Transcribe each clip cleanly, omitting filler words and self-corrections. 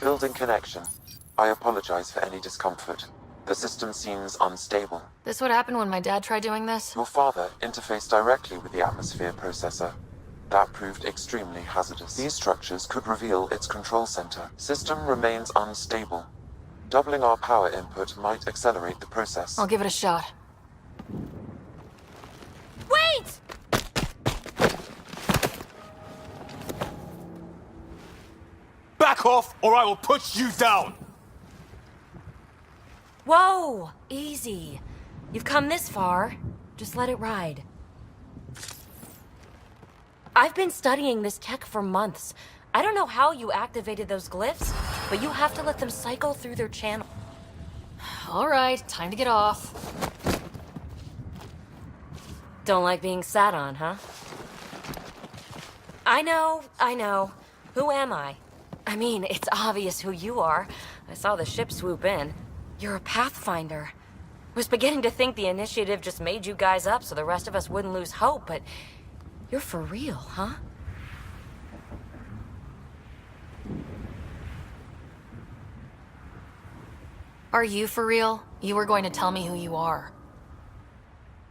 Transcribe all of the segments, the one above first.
Building connection. I apologize for any discomfort. The system seems unstable. This would happen when my dad tried doing this? Your father interfaced directly with the atmosphere processor. That proved extremely hazardous. These structures could reveal its control center. System remains unstable. Doubling our power input might accelerate the process. I'll give it a shot. Wait! Back off, or I will put you down! Whoa! Easy. You've come this far. Just let it ride. I've been studying this tech for months. I don't know how you activated those glyphs, but you have to let them cycle through their channel. All right, time to get off. Don't like being sat on, huh? I know. Who am I? I mean, it's obvious who you are. I saw the ship swoop in. You're a pathfinder. Was beginning to think the initiative just made you guys up so the rest of us wouldn't lose hope, but you're for real, huh? Are you for real? You were going to tell me who you are.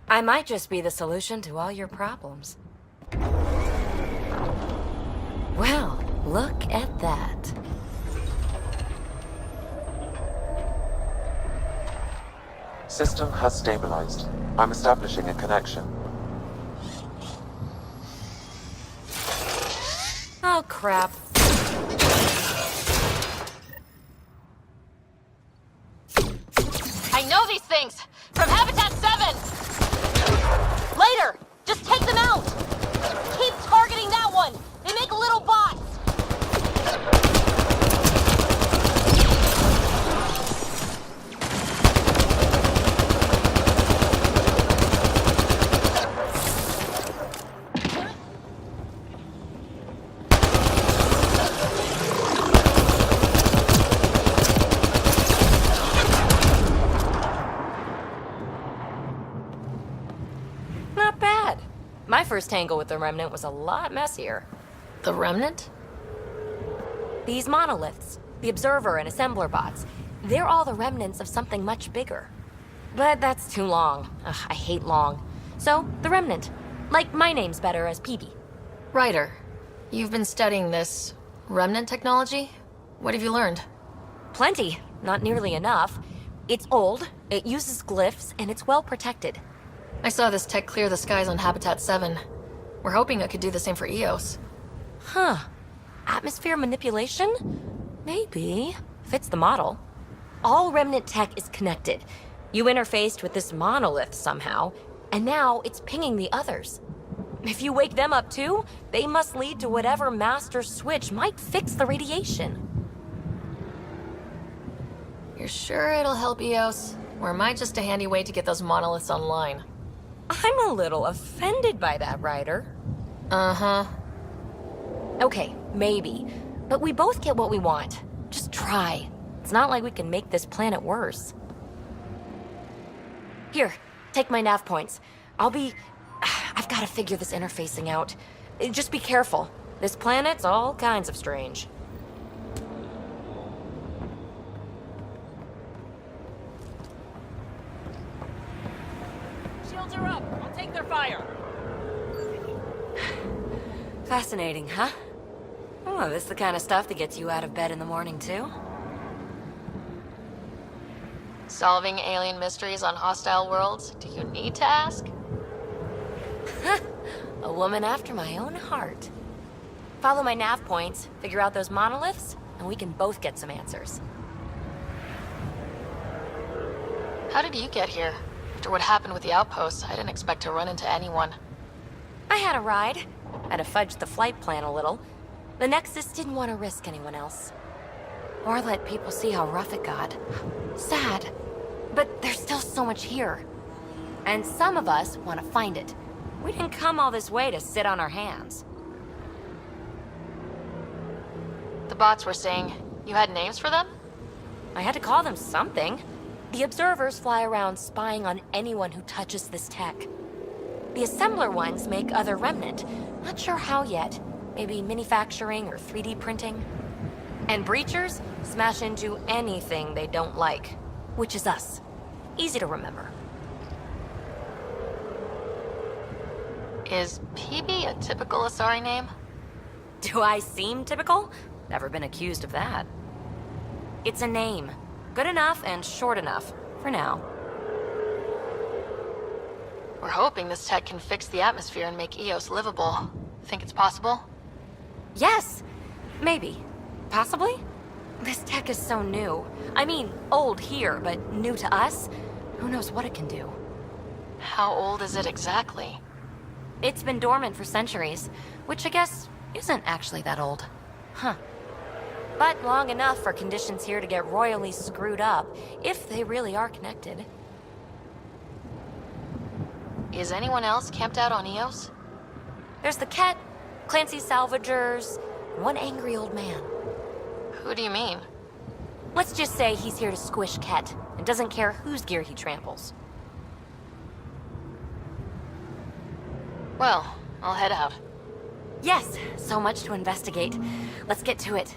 I might just be the solution to all your problems. Well, look at that. System has stabilized. I'm establishing a connection. Oh, crap. I know these things! From Habitat 7! Later! Just take them out! Keep targeting that one! They make little bots! Not bad. My first tangle with the Remnant was a lot messier. The Remnant? These monoliths, the Observer and Assembler bots, they're all the remnants of something much bigger. But that's too long. Ugh, I hate long. So, the Remnant. Like, my name's better as PB. Ryder, you've been studying this Remnant technology? What have you learned? Plenty. Not nearly enough. It's old, it uses glyphs, and it's well protected. I saw this tech clear the skies on Habitat 7. We're hoping it could do the same for EOS. Huh. Atmosphere manipulation? Maybe. Fits the model. All Remnant tech is connected. You interfaced with this monolith somehow, and now it's pinging the others. If you wake them up too, they must lead to whatever master switch might fix the radiation. You're sure it'll help EOS? Or am I just a handy way to get those monoliths online? I'm a little offended by that, Ryder. Uh-huh. Okay, maybe. But we both get what we want. Just try. It's not like we can make this planet worse. Here, take my nav points. I've got to figure this interfacing out. Just be careful. This planet's all kinds of strange. Shields are up! I'll take their fire! Fascinating, huh? Oh, this is the kind of stuff that gets you out of bed in the morning, too? Solving alien mysteries on hostile worlds? Do you need to ask? A woman after my own heart. Follow my nav points, figure out those monoliths, and we can both get some answers. How did you get here? After what happened with the outposts, I didn't expect to run into anyone. I had a ride. Had to fudge the flight plan a little. The Nexus didn't want to risk anyone else. Or let people see how rough it got. Sad. But there's still so much here. And some of us want to find it. We didn't come all this way to sit on our hands. The bots were saying you had names for them? I had to call them something. The Observers fly around spying on anyone who touches this tech. The Assembler ones make other Remnant. Not sure how yet. Maybe manufacturing or 3D printing. And breachers smash into anything they don't like, which is us. Easy to remember. Is PB a typical Asari name? Do I seem typical? Never been accused of that. It's a name. Good enough and short enough, for now. We're hoping this tech can fix the atmosphere and make Eos livable. Think it's possible? Yes! Maybe. Possibly? This tech is so new. I mean, old here, but new to us? Who knows what it can do? How old is it exactly? It's been dormant for centuries, which I guess isn't actually that old. Huh. But long enough for conditions here to get royally screwed up, if they really are connected. Is anyone else camped out on Eos? There's the Ket, Clancy's salvagers, one angry old man. Who do you mean? Let's just say he's here to squish Ket, and doesn't care whose gear he tramples. Well, I'll head out. Yes, so much to investigate. Let's get to it.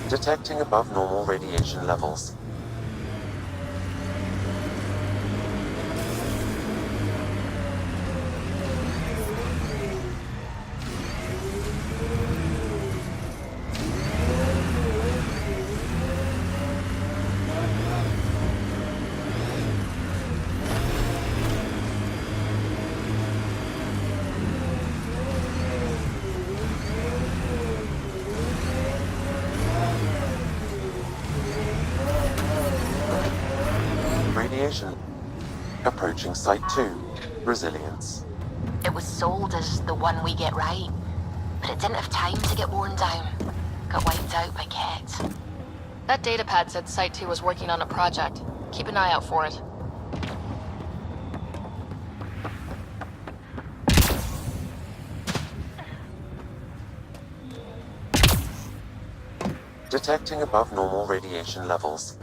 Detecting above normal radiation levels. Approaching Site 2. Resilience. It was sold as the one we get right, but it didn't have time to get worn down. Got wiped out by Ket. That datapad said Site 2 was working on a project. Keep an eye out for it. Detecting above normal radiation levels.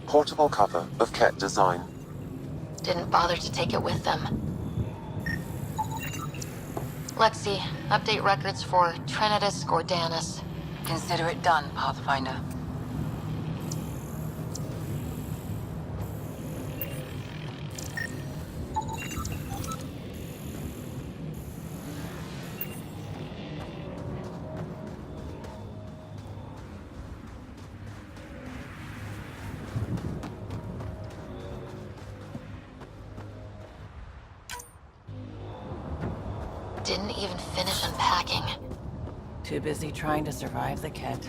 Portable cover of Ket design. Didn't bother to take it with them. Lexi, update records for Trinitas Gordanus. Consider it done, Pathfinder. Didn't even finish unpacking. Too busy trying to survive the Ket.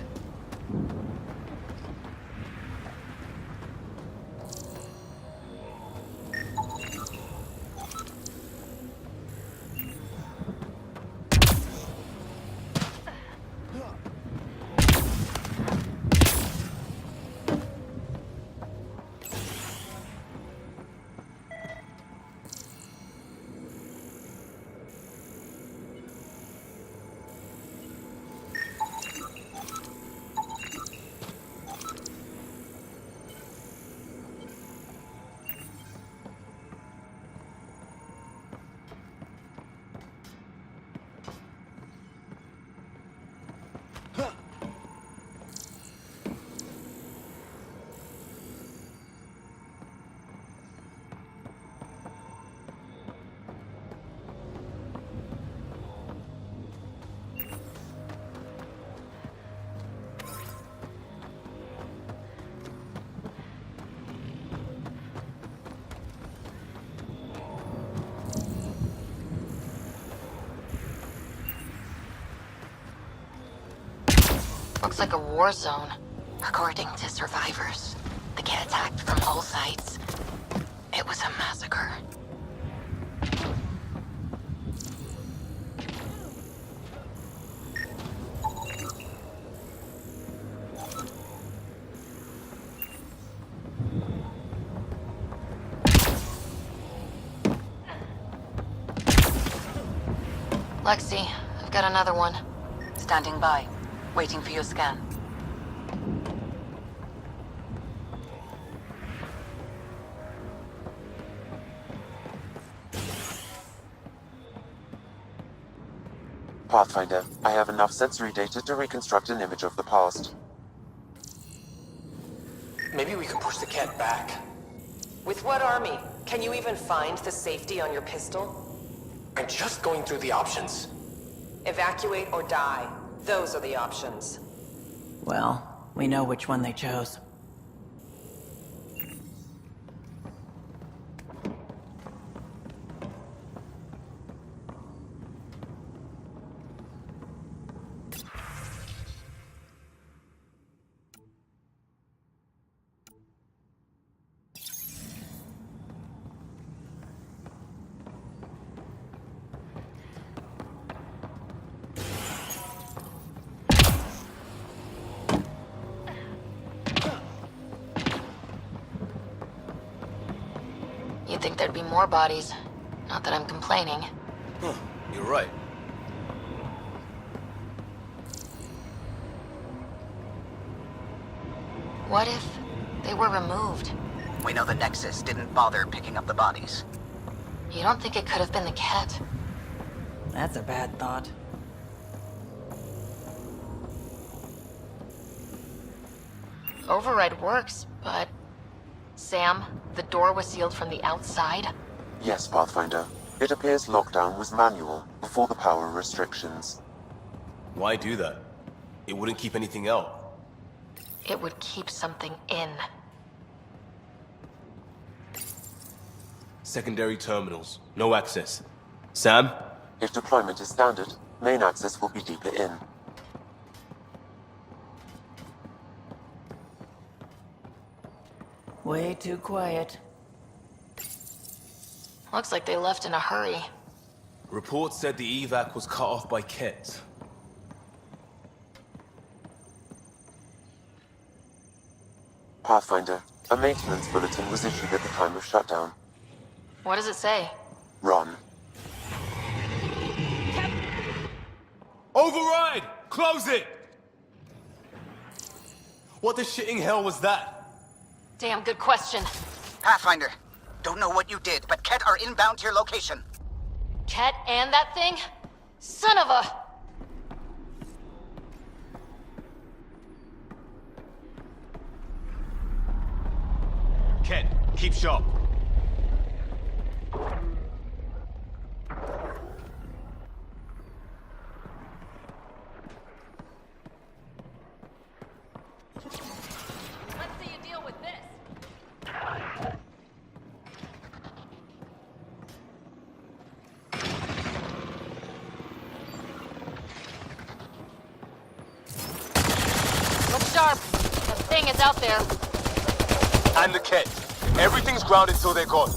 Looks like a war zone. According to survivors, the kit attacked from all sides. It was a massacre. Lexi, I've got another one. Standing by, waiting for your scan. Pathfinder, I have enough sensory data to reconstruct an image of the past. Maybe we can push the cat back. With what army? Can you even find the safety on your pistol? I'm just going through the options. Evacuate or die. Those are the options. Well, we know which one they chose. You'd think there'd be more bodies. Not that I'm complaining. Huh, you're right. What if they were removed? We know the Nexus didn't bother picking up the bodies. You don't think it could have been the cat? That's a bad thought. Override works, but... Sam, the door was sealed from the outside? Yes, Pathfinder. It appears lockdown was manual, before the power restrictions. Why do that? It wouldn't keep anything out. It would keep something in. Secondary terminals, no access. Sam? If deployment is standard, main access will be deeper in. Way too quiet. Looks like they left in a hurry. Reports said the evac was cut off by Ket. Pathfinder, a maintenance bulletin was issued at the time of shutdown. What does it say? Run. Override! Close it! What the shitting hell was that? Damn good question. Pathfinder, don't know what you did, but Ket are inbound to your location. Ket and that thing? Son of a... Ket, keep sharp. Let's see you deal with this. Look sharp. The thing is out there. And the Ket. Everything's grounded till they're gone.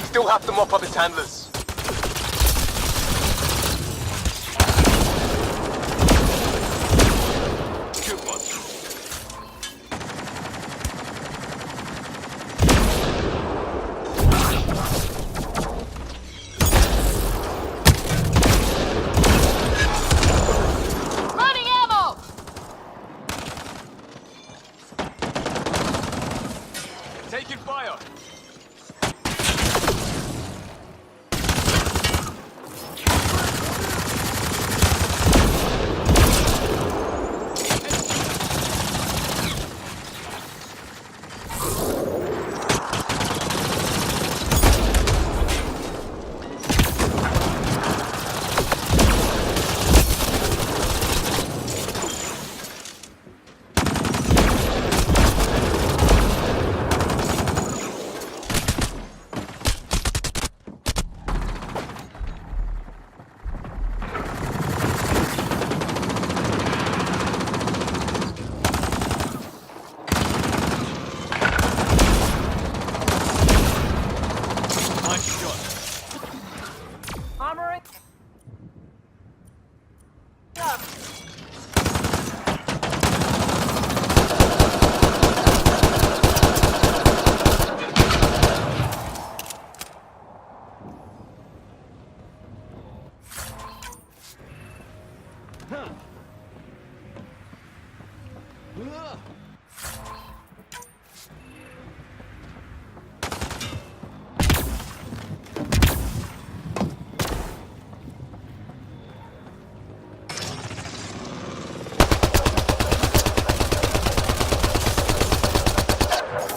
still have to mop up its handlers. Good one. Running ammo! Taking fire.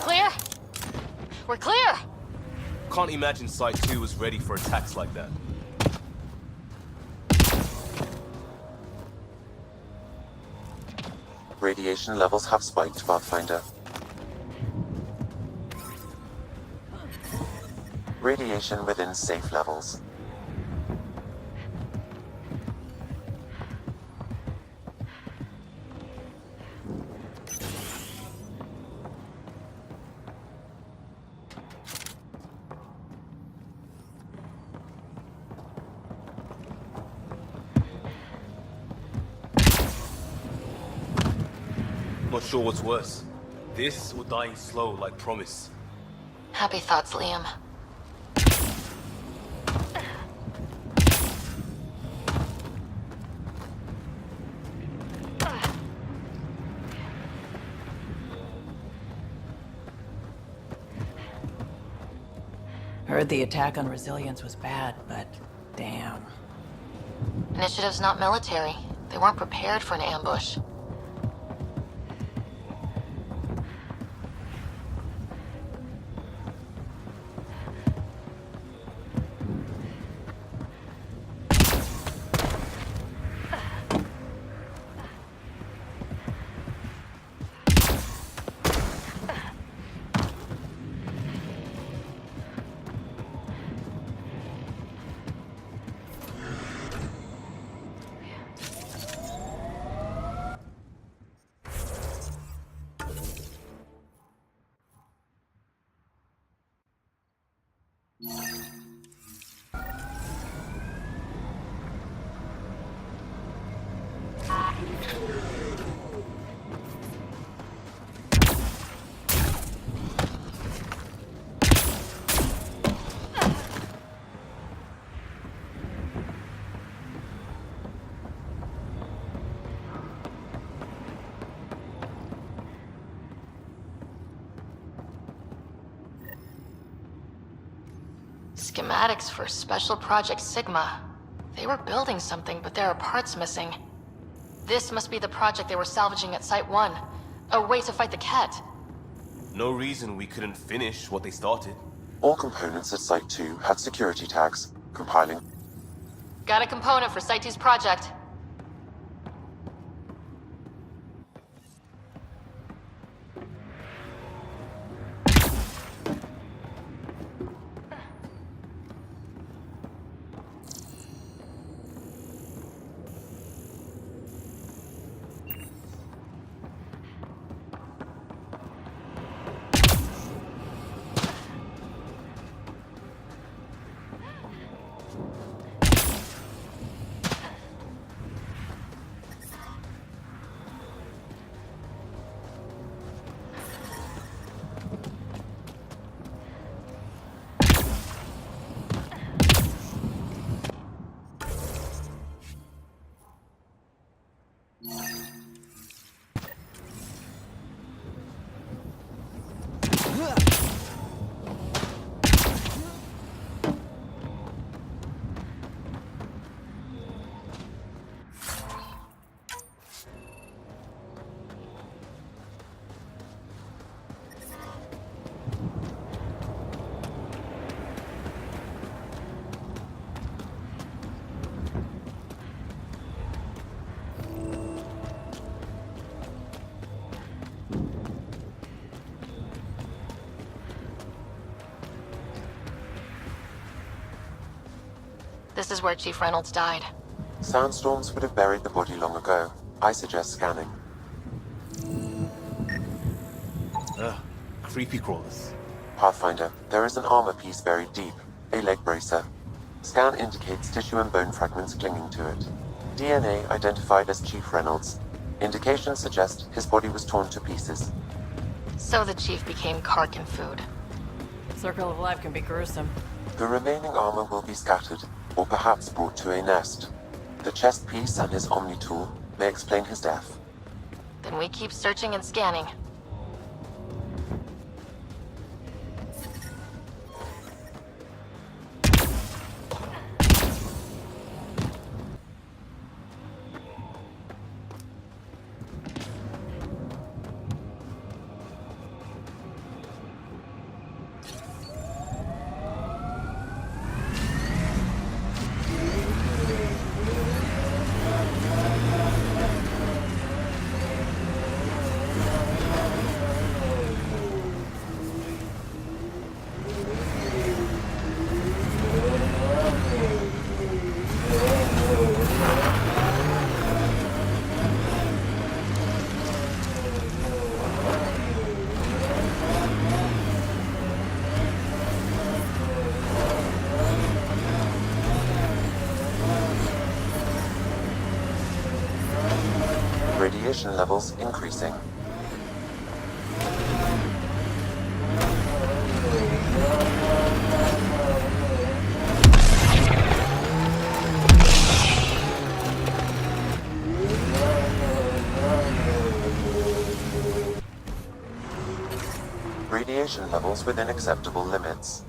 Clear? We're clear! Can't imagine Site 2 was ready for attacks like that. Radiation levels have spiked, Pathfinder. Radiation within safe levels. Not sure what's worse. This or dying slow like promise. Happy thoughts, Liam. Heard the attack on Resilience was bad, but damn. Initiative's not military. They weren't prepared for an ambush. Schematics for Special Project Sigma. They were building something, but there are parts missing. This must be the project they were salvaging at Site 1. A way to fight the Ket. No reason we couldn't finish what they started. All components at Site 2 had security tags. Compiling. Got a component for Site 2's project. This is where Chief Reynolds died. Sandstorms would have buried the body long ago. I suggest scanning. Creepy crawlers. Pathfinder, there is an armor piece buried deep. A leg bracer. Scan indicates tissue and bone fragments clinging to it. DNA identified as Chief Reynolds. Indications suggest his body was torn to pieces. So the Chief became Karkin food. Circle of life can be gruesome. The remaining armor will be scattered, or perhaps brought to a nest. The chest piece and his Omni tool may explain his death. Then we keep searching and scanning. Radiation levels increasing. Radiation levels within acceptable limits.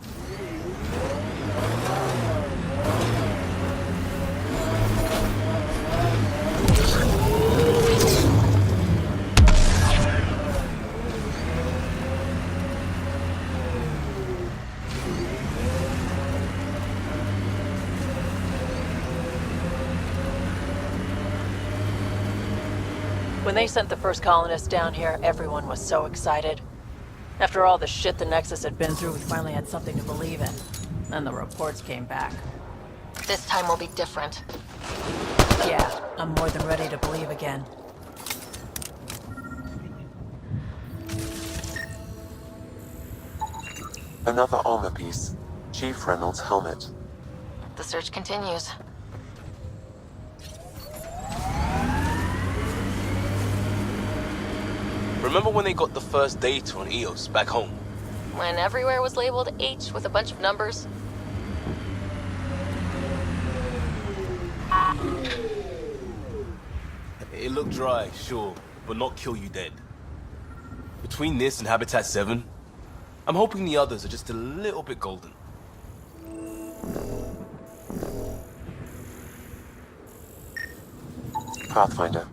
When they sent the first colonists down here, everyone was so excited. After all the shit the Nexus had been through, we finally had something to believe in. Then the reports came back. This time will be different. Yeah, I'm more than ready to believe again. Another armor piece. Chief Reynolds' helmet. The search continues. Remember when they got the first data on EOS back home? When everywhere was labeled H with a bunch of numbers. It looked dry, sure, but not kill you dead. Between this and Habitat 7, I'm hoping the others are just a little bit golden. Pathfinder.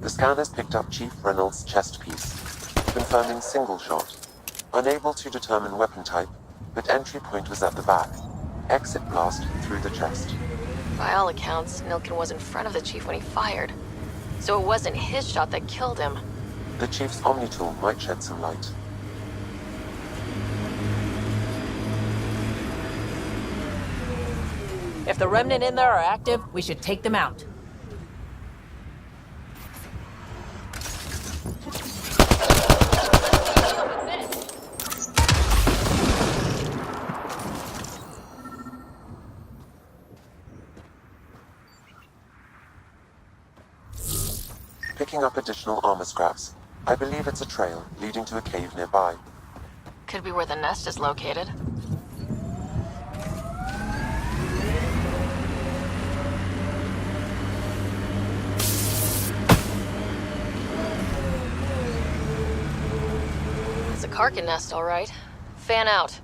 The scan has picked up Chief Reynolds' chest piece, confirming single shot. Unable to determine weapon type, but entry point was at the back. Exit blast through the chest. By all accounts, Nilkin was in front of the Chief when he fired. So it wasn't his shot that killed him. The Chief's Omni tool might shed some light. If the Remnant in there are active, we should take them out. Picking up additional armor scraps. I believe it's a trail leading to a cave nearby. Could be where the nest is located. It's a Karkin nest, all right. Fan out.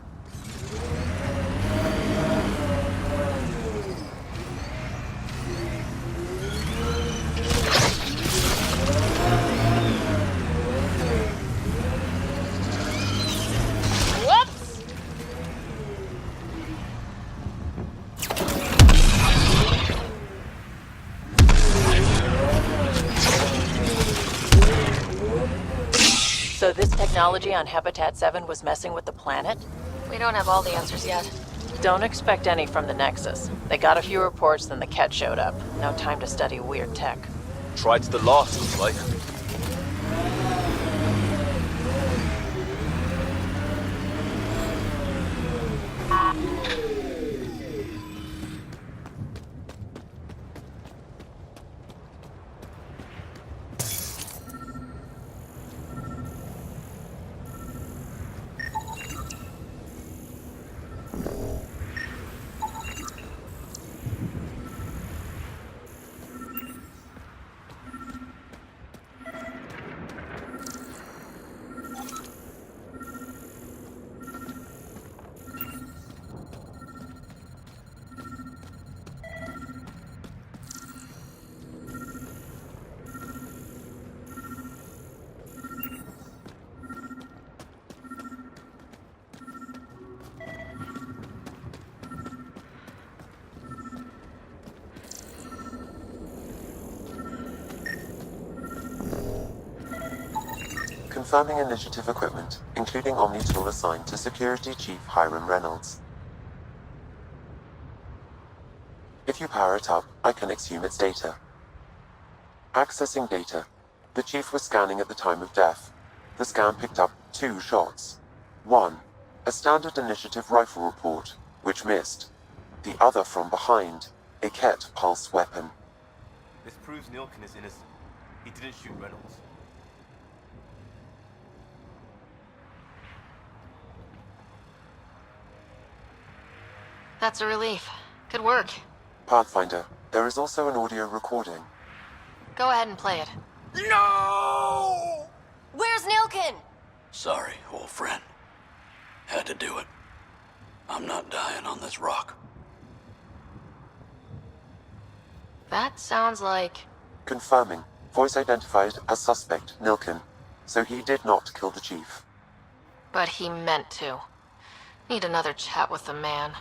So this technology on Habitat 7 was messing with the planet? We don't have all the answers yet. Don't expect any from the Nexus. They got a few reports, then the Ket showed up. No time to study weird tech. Tried to the last, looks like. Confirming initiative equipment, including Omni tool assigned to Security Chief Hiram Reynolds. If you power it up, I can exhume its data. Accessing data. The Chief was scanning at the time of death. The scan picked up 2 shots. 1. A standard initiative rifle report, which missed. The other from behind, a Ket pulse weapon. This proves Nilkin is innocent. He didn't shoot Reynolds. That's a relief. Good work. Pathfinder, there is also an audio recording. Go ahead and play it. No! Where's Nilkin? Sorry, old friend. Had to do it. I'm not dying on this rock. That sounds like... Confirming. Voice identified as suspect, Nilkin. So he did not kill the Chief. But he meant to. Need another chat with the man.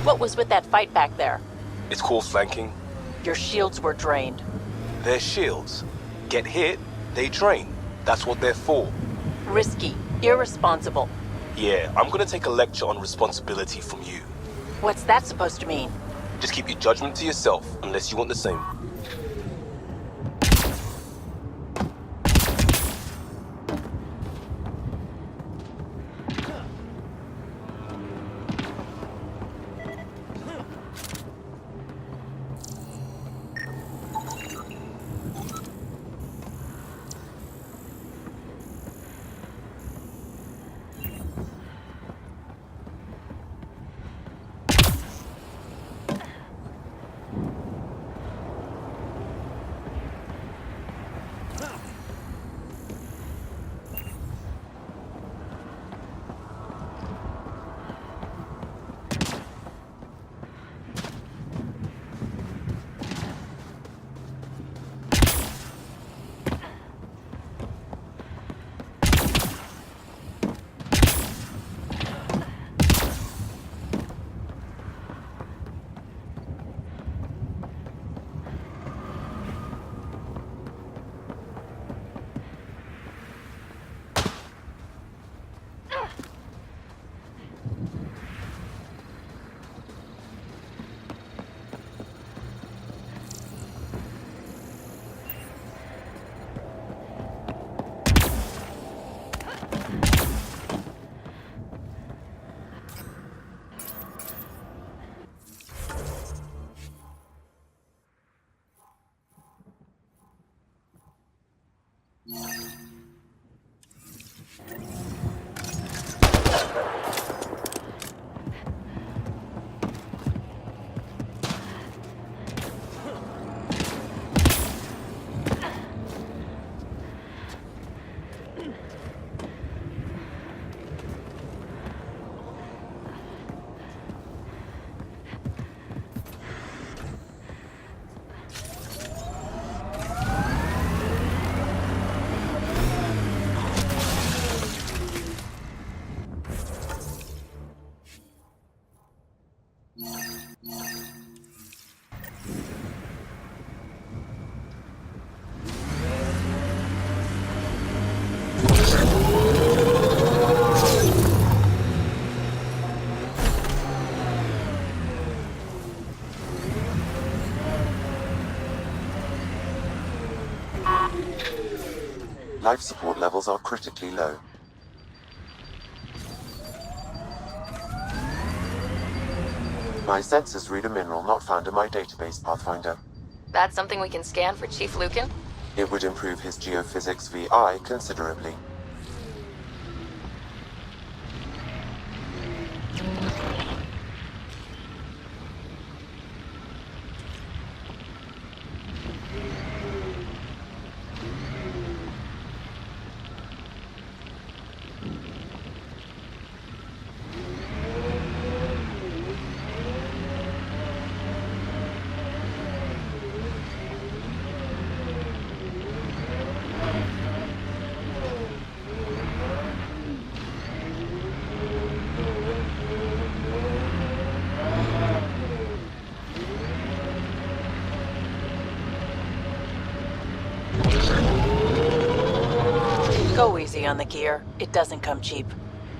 What was with that fight back there? It's called flanking. Your shields were drained. They're shields. Get hit, they drain. That's what they're for. Risky. Irresponsible. Yeah, I'm gonna take a lecture on responsibility from you. What's that supposed to mean? Just keep your judgment to yourself, unless you want the same. Life support levels are critically low. My sensors read a mineral not found in my database, Pathfinder. That's something we can scan for Chief Lucan? It would improve his geophysics VI considerably. Go easy on the gear. It doesn't come cheap.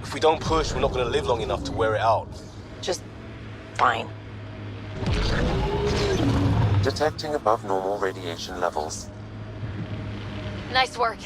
If we don't push, we're not gonna live long enough to wear it out. Just fine. Detecting above normal radiation levels. Nice work.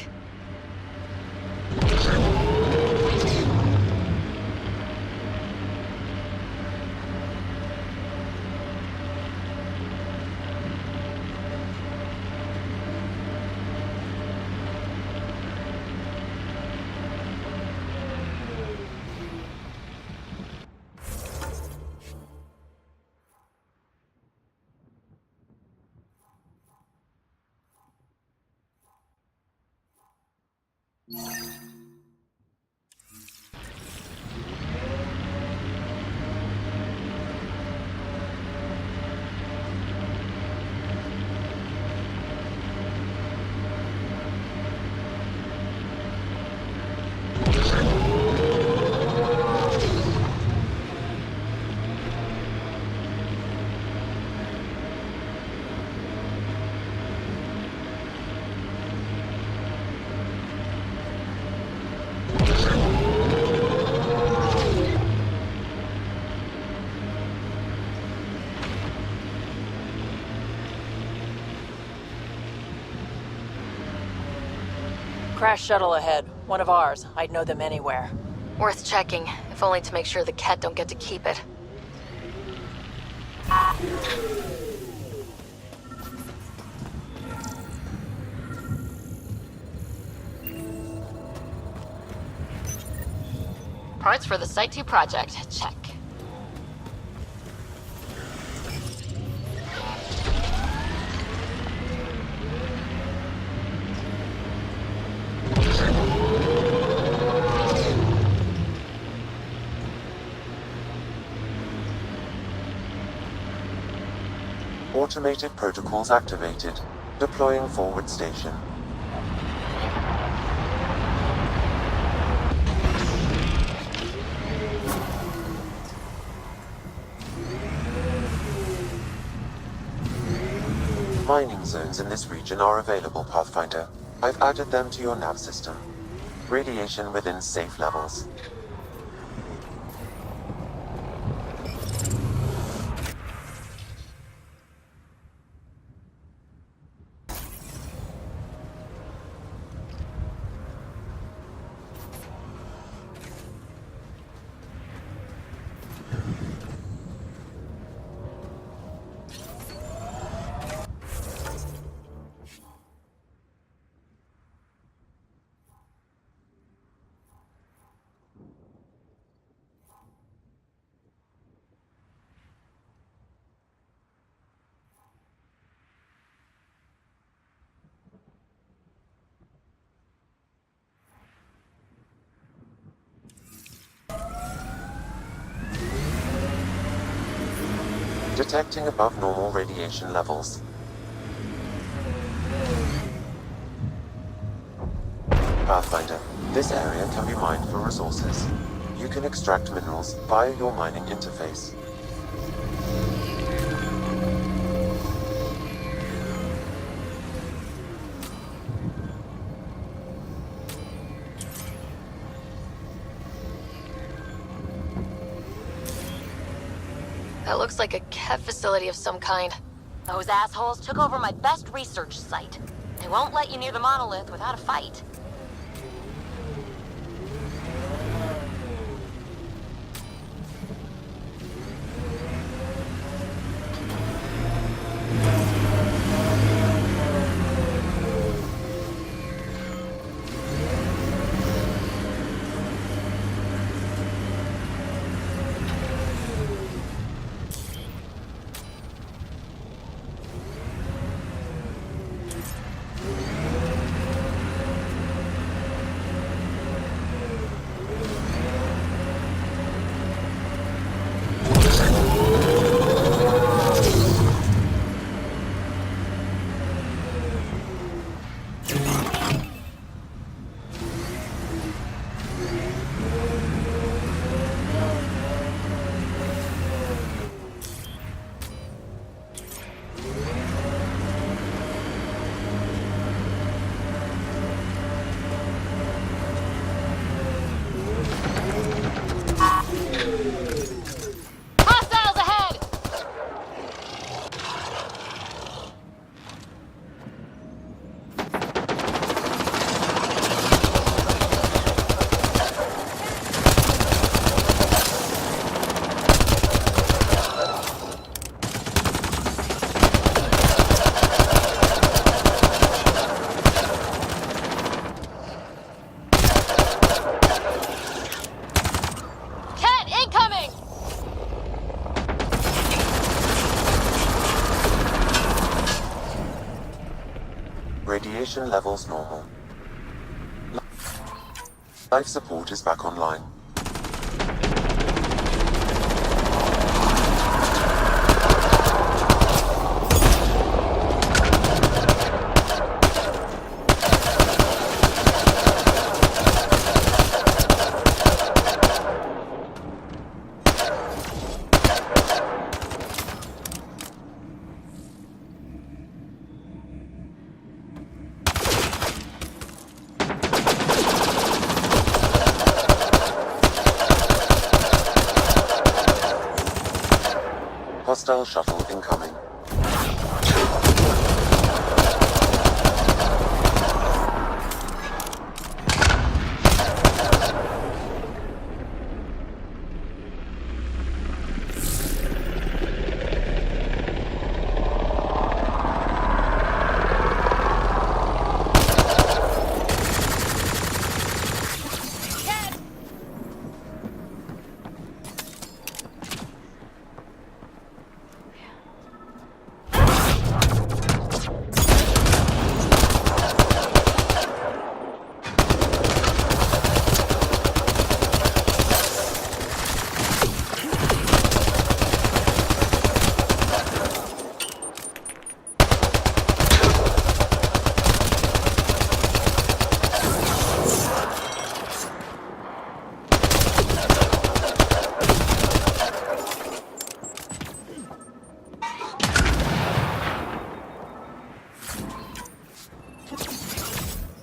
Crash shuttle ahead. One of ours. I'd know them anywhere. Worth checking, if only to make sure the Ket don't get to keep it. Parts for the Site 2 project. Check. Automated protocols activated. Deploying forward station. Mining zones in this region are available, Pathfinder. I've added them to your nav system. Radiation within safe levels. Detecting above normal radiation levels. Pathfinder, this area can be mined for resources. You can extract minerals via your mining interface. That looks like a Ket facility of some kind. Those assholes took over my best research site. They won't let you near the monolith without a fight. Radiation levels normal. Life support is back online. Hostile shuttle incoming.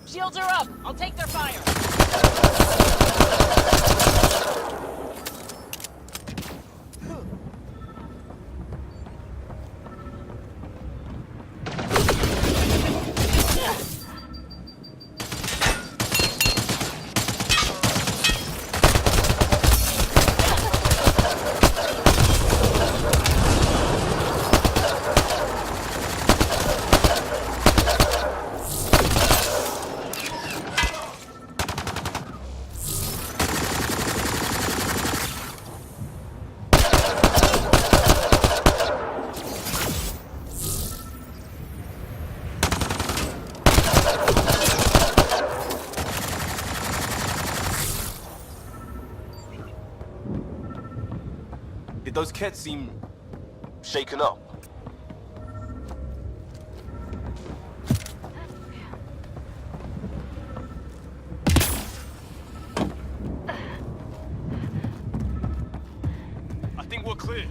Shields are up! I'll take their fire! Did those cats seem shaken up? I think we're clear.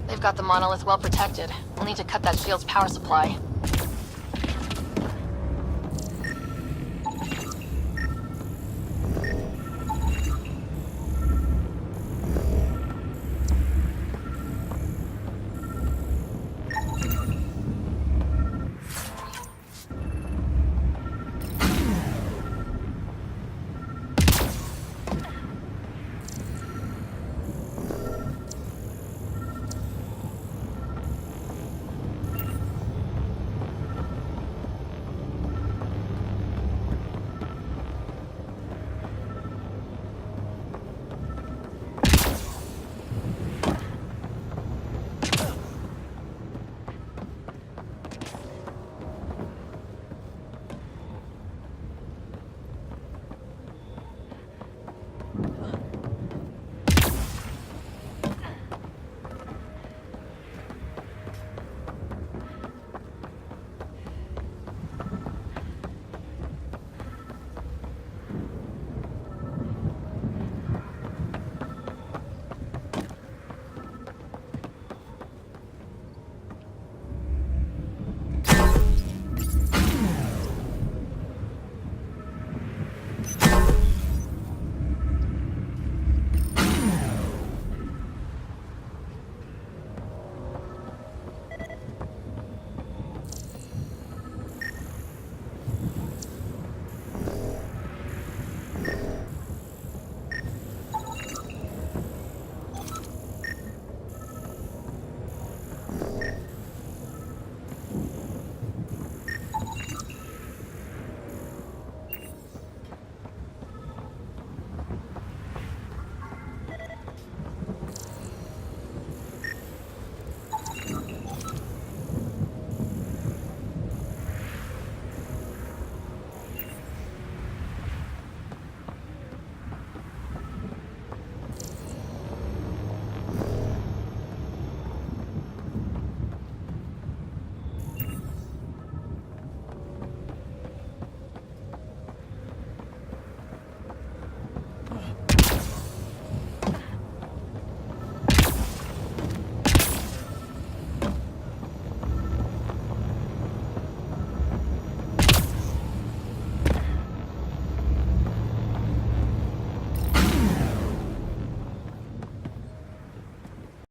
They've got the monolith well protected. We'll need to cut that shield's power supply.